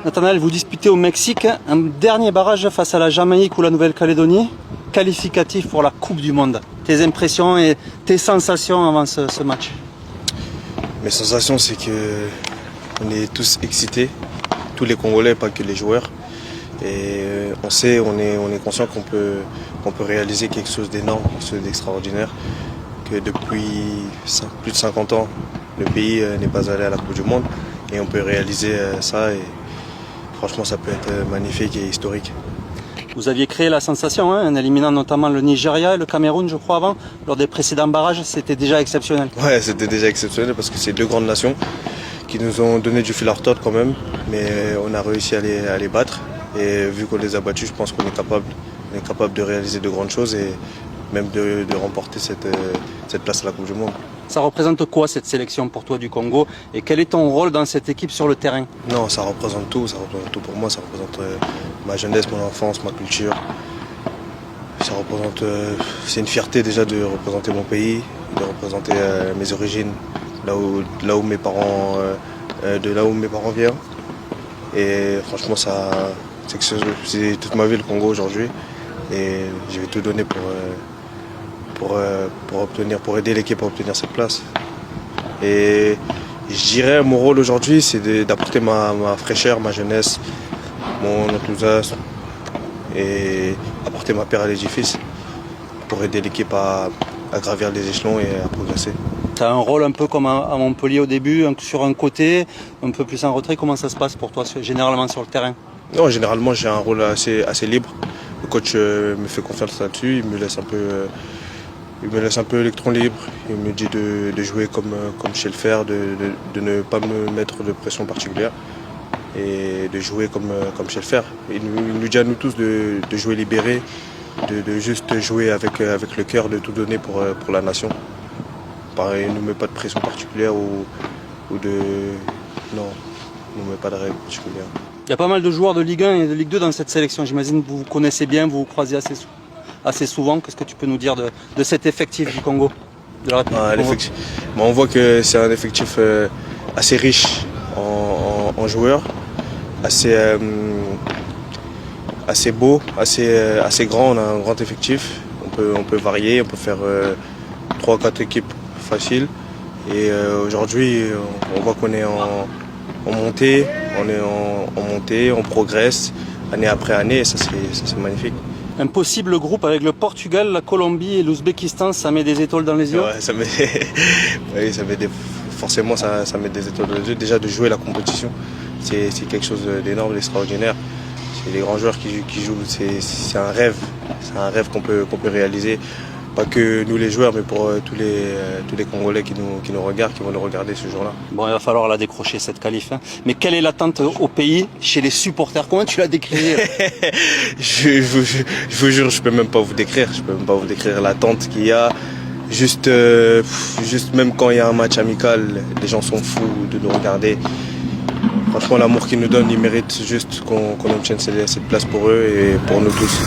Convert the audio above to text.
Nathanaël, vous disputez au Mexique un dernier barrage face à la Jamaïque ou la Nouvelle-Calédonie, qualificatif pour la Coupe du Monde. Tes impressions et tes sensations avant ce match? Mes sensations, c'est que on est tous excités, tous les Congolais, pas que les joueurs. Et on sait, on est conscient qu'on peut réaliser quelque chose d'énorme, quelque chose d'extraordinaire. Que depuis plus de 50 ans, le pays n'est pas allé à la Coupe du Monde. Et on peut réaliser ça. Et franchement, ça peut être magnifique et historique. Vous aviez créé la sensation, en éliminant notamment le Nigeria et le Cameroun, je crois, avant. Lors des précédents barrages, c'était déjà exceptionnel. Ouais, c'était déjà exceptionnel parce que c'est deux grandes nations qui nous ont donné du fil à retordre quand même. Mais on a réussi à les battre. Et vu qu'on les a battus, je pense qu'on est capable de réaliser de grandes choses et même de remporter cette place à la Coupe du Monde. Ça représente quoi cette sélection pour toi du Congo et quel est ton rôle dans cette équipe sur le terrain? Non, ça représente tout pour moi, ça représente ma jeunesse, mon enfance, ma culture. Ça représente, c'est une fierté déjà de représenter mon pays, de représenter mes origines, de là où mes parents viennent. Et franchement, c'est toute ma vie le Congo aujourd'hui et je vais tout donner pour aider l'équipe à obtenir cette place. Et je dirais mon rôle aujourd'hui, c'est d'apporter ma fraîcheur, ma jeunesse, mon enthousiasme et apporter ma pierre à l'édifice pour aider l'équipe à gravir les échelons et à progresser. Tu as un rôle un peu comme à Montpellier au début, sur un côté, un peu plus en retrait. Comment ça se passe pour toi généralement sur le terrain? Non, généralement j'ai un rôle assez libre. Le coach me fait confiance là-dessus, il me laisse un peu électron libre, il me dit de jouer comme je sais le faire, de ne pas me mettre de pression particulière et de jouer comme je sais le faire. Il nous dit à nous tous de jouer libéré, de juste jouer avec le cœur, de tout donner pour la nation. Pareil, il ne nous met pas de pression particulière ou de... Non, il ne nous met pas de règles particulières. Il y a pas mal de joueurs de Ligue 1 et de Ligue 2 dans cette sélection. J'imagine que vous vous connaissez bien, vous vous croisez assez souvent. Qu'est-ce que tu peux nous dire de cet effectif du Congo, de la République du Congo? On voit que c'est un effectif assez riche en joueurs, assez beau, assez grand. On a un grand effectif. On peut varier, on peut faire 3-4 équipes faciles. Et aujourd'hui, on voit qu'on est en montée, on progresse année après année et ça c'est magnifique. Un possible groupe avec le Portugal, la Colombie et l'Ouzbékistan, ça met des étoiles dans les yeux? Ouais, forcément ça met des étoiles dans les yeux. Déjà de jouer la compétition, c'est quelque chose d'énorme, d'extraordinaire. C'est les grands joueurs qui jouent, c'est un rêve qu'on peut réaliser. Pas que nous les joueurs, mais pour tous les Congolais qui nous regardent, qui vont nous regarder ce jour-là. Bon, il va falloir la décrocher cette qualif. Mais quelle est l'attente au pays, chez les supporters? Comment tu la décrirais? Je vous jure, je peux même pas vous décrire. Je peux même pas vous décrire l'attente qu'il y a. Juste même quand il y a un match amical, les gens sont fous de nous regarder. Franchement, l'amour qu'ils nous donnent, ils méritent juste qu'on obtienne cette place pour eux et pour nous tous.